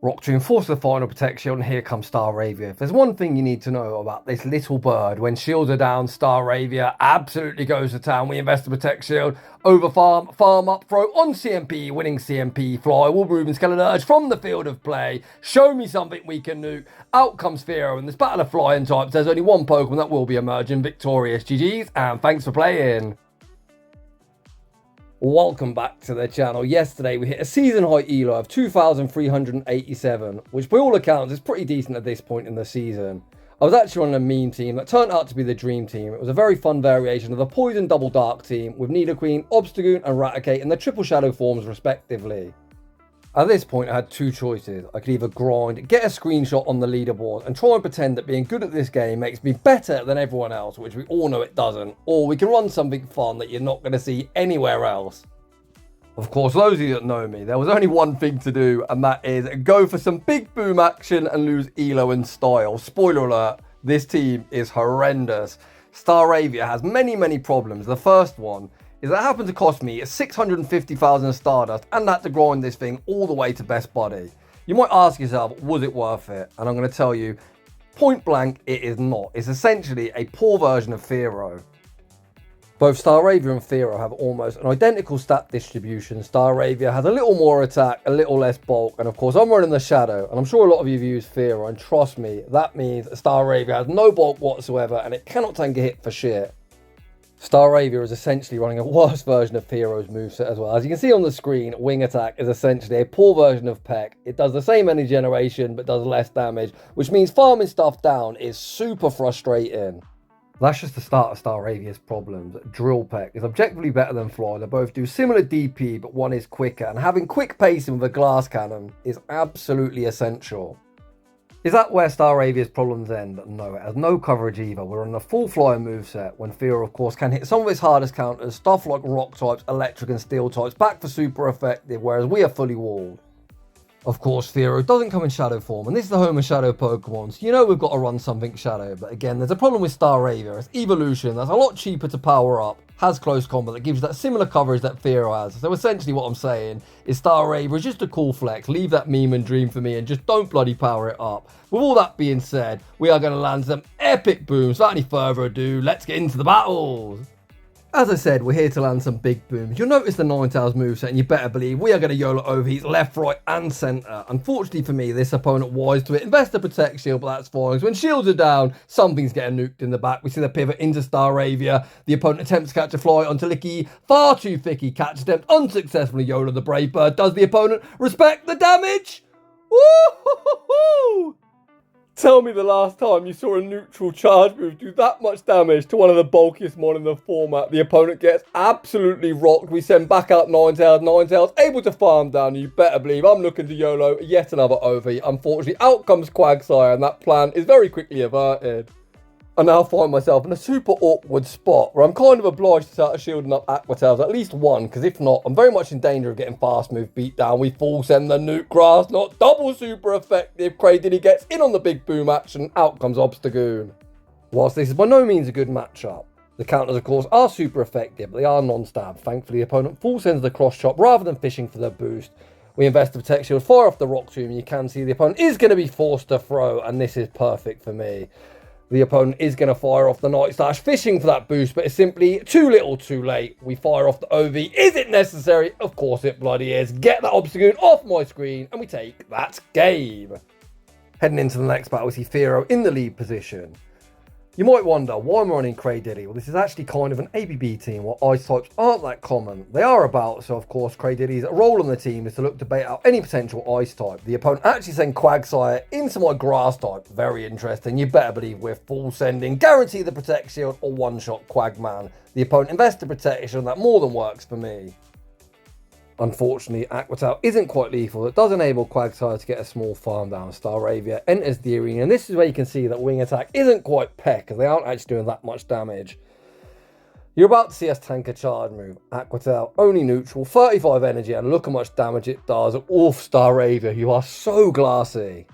Rock Tomb forces the final Protect Shield, and here comes Staravia. If there's one thing you need to know about this little bird, when shields are down, Staravia absolutely goes to town. We invest the Protect Shield, over farm, farm up, throw on CMP, winning CMP, fly, Wolverine Skeledirge from the field of play. Show me something we can nuke. Out comes Fearow in this battle of flying types. There's only one Pokemon that will be emerging victorious. GG's, and thanks for playing. Welcome back to the channel. Yesterday we hit a season high ELO of 2,387, which by all accounts is pretty decent at this point in the season. I was actually on a meme team that turned out to be the dream team. It was a very fun variation of the Poison Double Dark team with Nidoqueen, Obstagoon and Raticate in the triple shadow forms respectively. At this point I had two choices. I could either grind, get a screenshot on the leaderboard and try and pretend that being good at this game makes me better than everyone else, which we all know it doesn't, or we can run something fun that you're not going to see anywhere else. Of course, those of you that know me, there was only one thing to do, and that is go for some big boom action and lose ELO in style. Spoiler alert, this team is horrendous. Staravia has many problems. The first one is that happened to cost me 650,000 Stardust and had to grind this thing all the way to best buddy. You might ask yourself, was it worth it? And I'm going to tell you, point blank, it is not. It's essentially a poor version of Fearow. Both Staravia and Fearow have almost an identical stat distribution. Staravia has a little more attack, a little less bulk, and of course I'm running the Shadow, and I'm sure a lot of you have used Fearow, and trust me, that means Staravia has no bulk whatsoever, and it cannot tank a hit for shit. Staravia is essentially running a worse version of Fearow's moveset as well. As you can see on the screen, Wing Attack is essentially a poor version of Peck. It does the same energy generation, but does less damage, which means farming stuff down is super frustrating. That's just the start of Staravia's problems. Drill Peck is objectively better than Fly. They both do similar DP, but one is quicker, and having quick pacing with a glass cannon is absolutely essential. Is that where Staravia's problems end? No, it has no coverage either. We're on a full flying moveset when Fearow of course can hit some of its hardest counters, stuff like rock types, electric and steel types, back for super effective, whereas we are fully walled. Of course, Fearow doesn't come in Shadow form, and this is the home of Shadow Pokemon, so you know we've got to run something Shadow. But again, there's a problem with Staravia. It's Evolution, that's a lot cheaper to power up, has close combat that gives you that similar coverage that Fearow has. So essentially what I'm saying is Staravia is just a cool flex. Leave that meme and dream for me and just don't bloody power it up. With all that being said, we are going to land some epic booms. Without any further ado, let's get into the battles. As I said, we're here to land some big booms. You'll notice the Ninetales moveset, and you better believe we are going to YOLO overheats left, right, and centre. Unfortunately for me, this opponent wise to it. Invest the Protect Shield, but that's fine. When shields are down, something's getting nuked in the back. We see the pivot into Staravia. The opponent attempts to catch a fly onto Licky. Far too thicky. Catch attempt unsuccessfully. YOLO the Brave Bird. Does the opponent respect the damage? Woo-hoo-hoo-hoo! Tell me the last time you saw a neutral charge move do that much damage to one of the bulkiest mon in the format. The opponent gets absolutely rocked. We send back out Ninetales. Ninetales able to farm down. You better believe I'm looking to YOLO yet another overheat. Unfortunately, out comes Quagsire, and that plan is very quickly averted. I now find myself in a super awkward spot where I'm kind of obliged to start shielding up Aquatails, at least one, because if not, I'm very much in danger of getting fast move beat down. We full send the nuke grass, not double super effective. Cradily gets in on the big boom action, out comes Obstagoon. Whilst this is by no means a good matchup, the counters of course are super effective, but they are non-stab. Thankfully the opponent full sends the cross chop rather than fishing for the boost. We invest the Protect Shield, fire off the Rock Tomb, and you can see the opponent is going to be forced to throw, and this is perfect for me. The opponent is going to fire off the Night Slash, fishing for that boost, but it's simply too little too late. We fire off the OV. Is it necessary? Of course it bloody is. Get that Obstagoon off my screen, and we take that game. Heading into the next battle, we see Fearow in the lead position. You might wonder why I'm running Cradily. Well, this is actually kind of an ABB team where ice types aren't that common. They are about, so of course Cradily's role on the team is to look to bait out any potential ice type. The opponent actually sent Quagsire into my grass type. Very interesting. You better believe we're full sending. Guarantee the Protect Shield or one-shot Quagman. The opponent invests the protection, that more than works for me. Unfortunately, Aquatail isn't quite lethal. It does enable Quagsire to get a small farm down. Staravia enters the arena, and this is where you can see that Wing Attack isn't quite peck, as they aren't actually doing that much damage. You're about to see us tank a charge move. Aquatail only neutral, 35 energy, and look how much damage it does. Oof, Staravia, you are so glassy.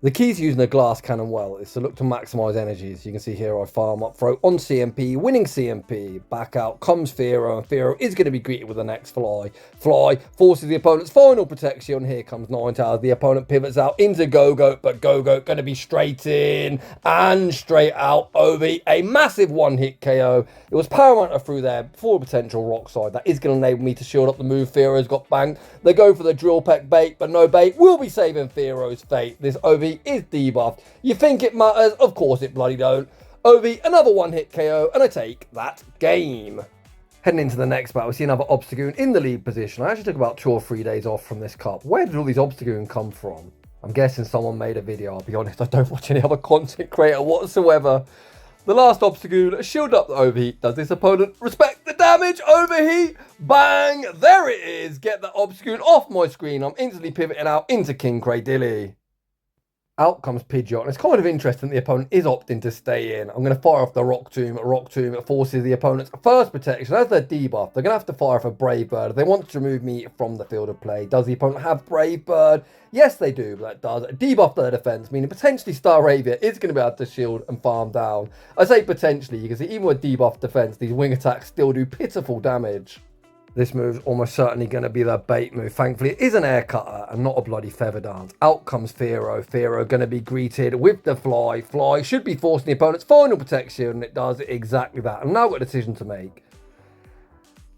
The key to using a glass cannon well is to look to maximise energy. So you can see here I farm up, throw on CMP, winning CMP, back out comes Fearow, and Fearow is going to be greeted with the next fly. Fly forces the opponent's final protection, here comes Ninetales. The opponent pivots out into Go-Goat, but Go-Goat going to be straight in and straight out. Ovi, a massive one-hit KO. It was paramount through there for a potential rock side. That is going to enable me to shield up the move. Fearow's got banked. They go for the drill peck bait, but no bait will be saving Fearow's fate. This Ovi is debuffed. You think it matters? Of course it bloody don't. Ovi, another one-hit KO, and I take that game. Heading into the next battle, we see another Obstagoon in the lead position. I actually took about 2 or 3 days off from this cup. Where did all these Obstagoon come from? I'm guessing someone made a video. I'll be honest, I don't watch any other content creator whatsoever. The last Obstagoon, shield up the Overheat. Does this opponent respect the damage? Overheat, bang, there it is. Get that Obstagoon off my screen. I'm instantly pivoting out into King Cradily. Out comes Pidgeot, and it's kind of interesting the opponent is opting to stay in. I'm going to fire off the Rock Tomb. Rock Tomb, it forces the opponent's first protection. As their debuff, they're going to have to fire off a Brave Bird. They want to remove me from the field of play. Does the opponent have Brave Bird? Yes, they do, but that does debuff their defense, meaning potentially Staravia is going to be able to shield and farm down. I say potentially, you can see even with debuff defense, these wing attacks still do pitiful damage. This move's almost certainly going to be the bait move. Thankfully, it is an air cutter and not a bloody feather dance. Out comes Fearow. Fearow going to be greeted with the fly. Fly should be forcing the opponent's final protection, and it does exactly that. And now I've got a decision to make.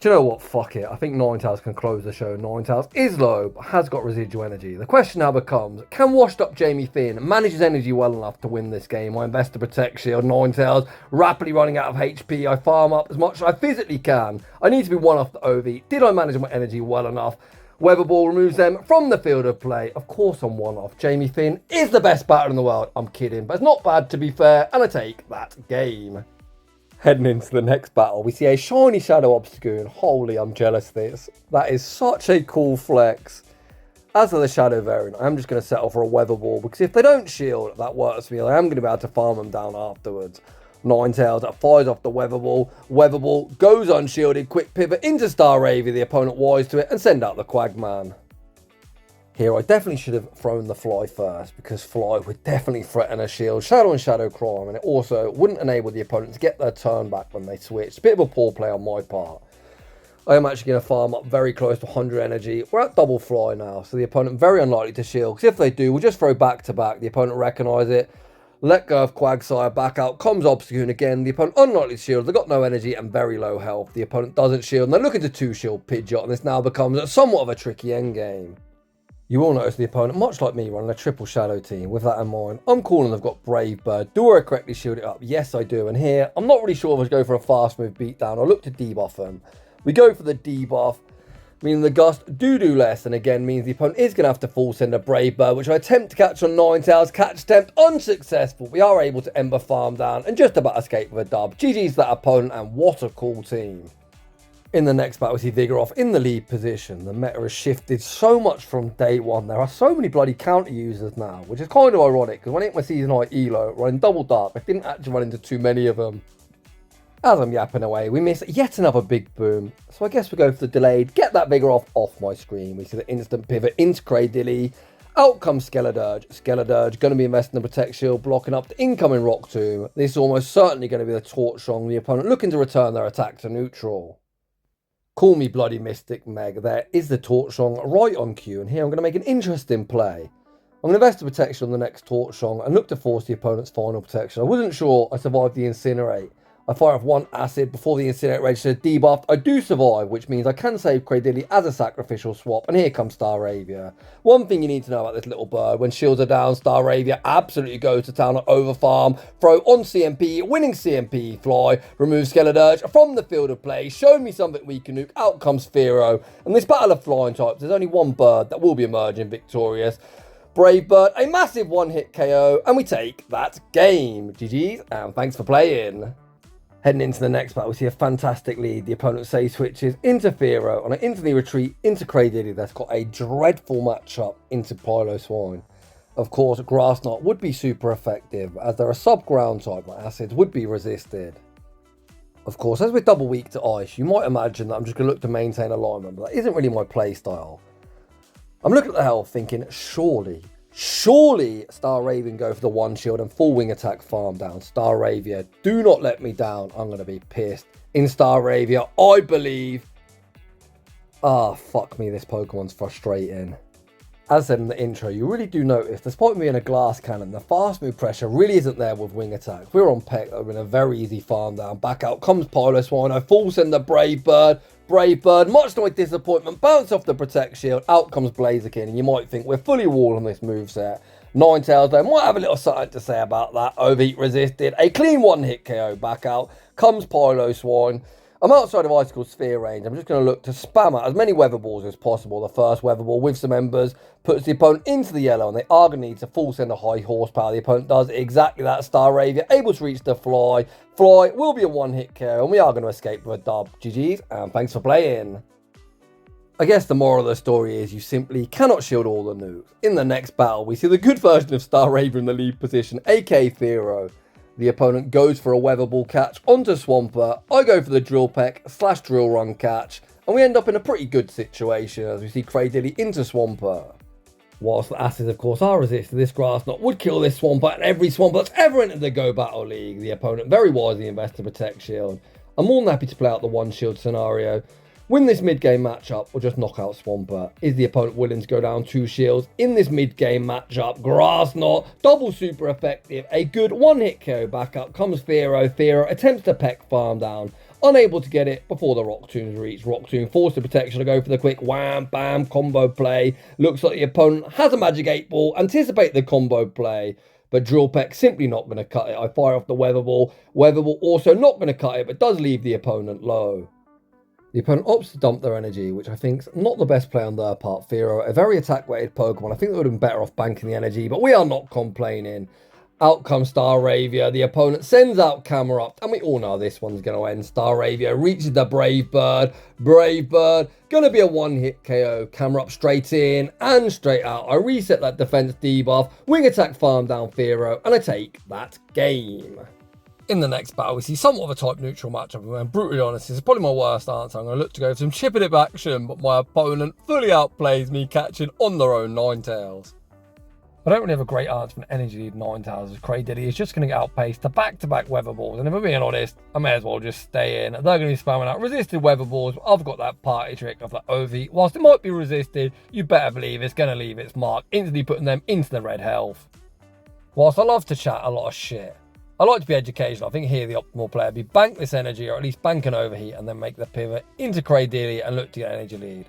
Do you know what? Fuck it. I think Ninetales can close the show. Ninetales is low, but has got residual energy. The question now becomes, can washed up Jamie Finn manage his energy well enough to win this game? I invest to protect shield. Ninetales rapidly running out of HP. I farm up as much as I physically can. I need to be one off the OV. Did I manage my energy well enough? Weather Ball removes them from the field of play. Of course I'm one off. Jamie Finn is the best batter in the world. I'm kidding, but it's not bad to be fair, and I take that game. Heading into the next battle, we see a shiny Shadow Obstagoon. Holy, I'm jealous of this. That is such a cool flex. As for the Shadow variant, I'm just going to settle for a Weather Ball, because if they don't shield, that works for me. I am going to be able to farm them down afterwards. Ninetales fires off the Weather Ball. Weather Ball goes unshielded. Quick pivot into Staravia. The opponent wise to it and send out the Quagman. Here, I definitely should have thrown the Fly first, because Fly would definitely threaten a shield. Shadow and Shadow Crime, and it also wouldn't enable the opponent to get their turn back when they switch. A bit of a poor play on my part. I am actually going to farm up very close to 100 energy. We're at double Fly now, so the opponent very unlikely to shield, because if they do, we'll just throw back to back. The opponent recognise it. Let go of Quagsire, back out comes Obstagoon again. The opponent unlikely to shield. They've got no energy and very low health. The opponent doesn't shield, and they're looking to 2-shield Pidgeot, and this now becomes somewhat of a tricky endgame. You will notice the opponent, much like me, running a triple Shadow team. With that in mind, I'm calling they've got Brave Bird. Do I correctly shield it up? Yes, I do. And here, I'm not really sure if I should go for a fast move beatdown. I look to debuff them. We go for the debuff, meaning the Gust do less, and again means the opponent is going to have to full send a Brave Bird, which I attempt to catch on Ninetales. Catch attempt unsuccessful. We are able to Ember farm down and just about escape with a dub. GG's that opponent, and what a cool team. In the next battle, we see Vigoroth in the lead position. The meta has shifted so much from day one. There are so many bloody counter users now, which is kind of ironic, because when I hit my season high ELO, running double dark, I didn't actually run into too many of them. As I'm yapping away, we miss yet another big boom. So I guess we go for the delayed, get that Vigoroth off my screen. We see the instant pivot into Cradily. Out comes Skeledirge. Skeledirge going to be investing in the Protect Shield, blocking up the incoming Rock Tomb. This is almost certainly going to be the Torch Song, the opponent looking to return their attack to neutral. Call me bloody Mystic Meg. There is the Torch Song right on cue, and here I'm going to make an interesting play. I'm going to invest the protection on the next Torch Song and look to force the opponent's final protection. I wasn't sure I survived the Incinerate. I fire off one acid before the Incinerate registered debuffed. I do survive, which means I can save Cradily as a sacrificial swap, and here comes Staravia. One thing you need to know about this little bird, when shields are down, Staravia absolutely goes to town on Overfarm, throw on CMP, winning CMP, fly, remove Skeledirge from the field of play, show me something we can nuke, out comes Fearow. And this battle of flying types, there's only one bird that will be emerging victorious. Brave Bird, a massive one-hit KO, and we take that game. GG's, and thanks for playing. Heading into the next battle, we see a fantastic lead. The opponent save switches into Fearow, and I instantly retreat into Cradily. That's got a dreadful matchup into Piloswine. Of course, Grass Knot would be super effective, as they're a sub-ground type, my acids would be resisted. Of course, as we're double weak to ice, you might imagine that I'm just going to look to maintain alignment, but that isn't really my play style. I'm looking at the health thinking, surely Surely Staravia go for the one shield and full wing attack farm down. Staravia, do not let me down. I'm going to be pissed. In Staravia, I believe. Ah, fuck me, this Pokemon's frustrating. As I said in the intro, you really do notice, despite me being a glass cannon, the fast move pressure really isn't there with wing attack. If we were on Peck, that would have been a very easy farm down. Back out comes Piloswine. I full send the Brave Bird. Brave Bird, much to my disappointment, bounce off the Protect Shield. Out comes Blaziken, and you might think we're fully walled on this moveset. Ninetales, though, might have a little something to say about that. Overheat resisted. A clean one-hit KO. Back out comes Piloswine. I'm outside of Icicle Sphere range. I'm just going to look to spam out as many Weather Balls as possible. The first Weather Ball with some Embers puts the opponent into the yellow, and they are going to need to full send a high horsepower. The opponent does exactly that. Staravia able to reach the Fly. Fly will be a one-hit KO, and we are going to escape with a dub. GG's, and thanks for playing. I guess the moral of the story is you simply cannot shield all the nukes. In the next battle, we see the good version of Staravia in the lead position, aka Fearow. The opponent goes for a Weather Ball catch onto Swampert. I go for the Drill Peck / Drill Run catch. And we end up in a pretty good situation as we see Cradily into Swampert. Whilst the Asses, of course, are resisted, this Grass Knot would kill this Swampert and every Swampert that's ever entered the Go Battle League. The opponent very wisely invests to Protect Shield. I'm more than happy to play out the one shield scenario. Win this mid-game matchup or just knock out Swampert. Is the opponent willing to go down 2 shields in this mid-game matchup? Grass Knot, double super effective. A good one-hit KO. Back up comes Fearow. Fearow attempts to peck farm down. Unable to get it before the Rock Tombs reach. Rock Tomb forced the protection to go for the quick wham bam combo play. Looks like the opponent has a Magic 8 Ball. Anticipate the combo play. But Drill Peck simply not going to cut it. I fire off the Weather Ball. Weather Ball also not going to cut it, but does leave the opponent low. The opponent opts to dump their energy, which I think is not the best play on their part. Fearow, a very attack-weighted Pokemon. I think they would have been better off banking the energy, but we are not complaining. Out comes Staravia. The opponent sends out Camerupt, and we all know this one's going to end. Staravia reaches the Brave Bird. Brave Bird, going to be a one-hit KO. Camerupt straight in and straight out. I reset that defense debuff. Wing attack farm down Fearow, and I take that game. In the next battle, we see somewhat of a type neutral matchup, and I'm brutally honest, this is probably my worst answer. I'm going to look to go for some chip it action, but my opponent fully outplays me, catching on their own Ninetales. I don't really have a great answer for an energy lead Ninetales as Cradily is just going to get outpaced to back-to-back Weather Balls, and if I'm being honest, I may as well just stay in. They're going to be spamming out resisted Weather Balls, but I've got that party trick of the Overheat. Whilst it might be resisted, you better believe it's going to leave its mark, instantly putting them into the red health. Whilst I love to chat a lot of shit, I like to be educational. I think here the optimal player would be bank this energy, or at least bank an Overheat, and then make the pivot into Cradily and look to get an energy lead.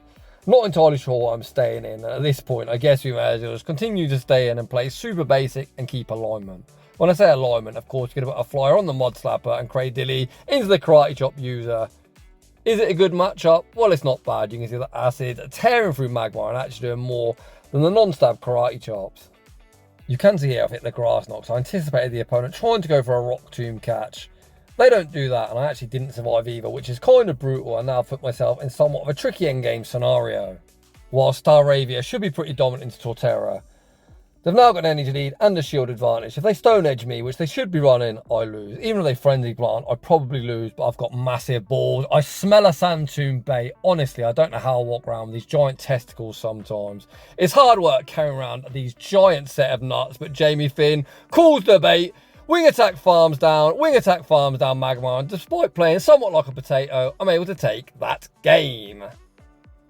Not entirely sure what I'm staying in. At this point, I guess we may as well just continue to stay in and play super basic and keep alignment. When I say alignment, of course, you're going to put a flyer on the Mud Slapper and Cradily into the Karate Chop user. Is it a good matchup? Well, it's not bad. You can see the Acid tearing through Magmar and actually doing more than the non-stab Karate Chops. You can see here I've hit the Grass Knot, so I anticipated the opponent trying to go for a Rock Tomb catch. They don't do that, and I actually didn't survive either, which is kind of brutal, and now I've put myself in somewhat of a tricky endgame scenario. While Staravia should be pretty dominant into Torterra, they've now got an energy lead and a shield advantage. If they Stone Edge me, which they should be running, I lose. Even if they Frenzy Plant, I probably lose, but I've got massive balls. I smell a Sand Tomb bait. Honestly, I don't know how I walk around with these giant testicles sometimes. It's hard work carrying around these giant set of nuts, but Jamie Finn calls the bait. Wing attack farms down Magmar, and despite playing somewhat like a potato, I'm able to take that game.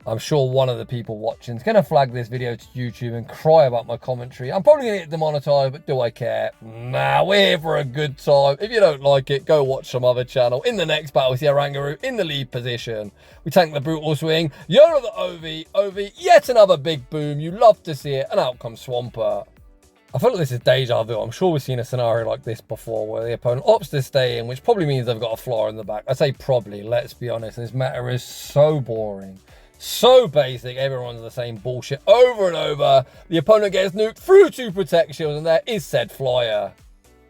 I'm sure one of the people watching is going to flag this video to YouTube and cry about my commentary. I'm probably going to get demonetized, but do I care? Nah, we're here for a good time. If you don't like it, go watch some other channel. In the next battle, we see Arangaroo in the lead position. We tank the Brutal Swing. Yoda the Ovi, yet another big boom. You love to see it, and out comes Swampert. I feel like this is deja vu. I'm sure we've seen a scenario like this before where the opponent opts to stay in, which probably means they've got a flyer in the back. I say probably, let's be honest. This meta is so boring. So basic, everyone's the same bullshit over and over. The opponent gets nuked through 2 Protect Shields, and there is said flyer.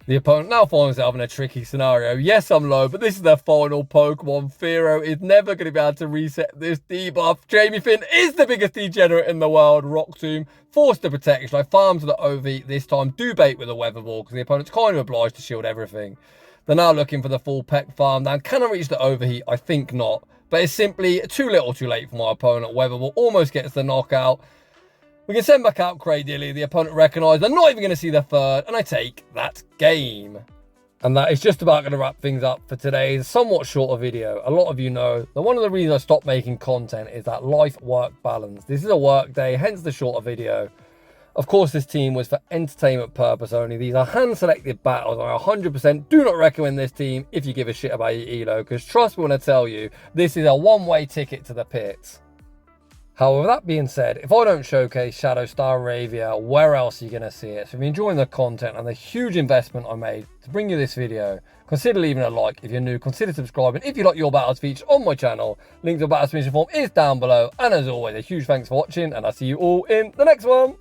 The opponent now finds himself in a tricky scenario. Yes, I'm low, but this is their final Pokemon. Fearow is never going to be able to reset this debuff. Jamie Finn is the biggest degenerate in the world. Rock Tomb forced the protection. I farm to the OV this time. Do bait with a Weather Ball because the opponent's kind of obliged to shield everything. They're now looking for the full peck farm down. Can I reach the Overheat? I think not. But it's simply too little too late for my opponent. Weather Ball almost gets the knockout. We can send back out Cradily, the opponent recognised they're not even going to see the third, and I take that game. And that is just about going to wrap things up for today's somewhat shorter video. A lot of you know that one of the reasons I stopped making content is that life-work balance. This is a work day, hence the shorter video. Of course, this team was for entertainment purpose only. These are hand-selected battles. I 100% do not recommend this team if you give a shit about your ELO, because trust me when I tell you, this is a one-way ticket to the pits. However, that being said, if I don't showcase Shadow Staravia, where else are you going to see it? So if you're enjoying the content and the huge investment I made to bring you this video, consider leaving a like. If you're new, consider subscribing. If you like your battles featured on my channel, link to the battle submission form is down below. And as always, a huge thanks for watching, and I'll see you all in the next one.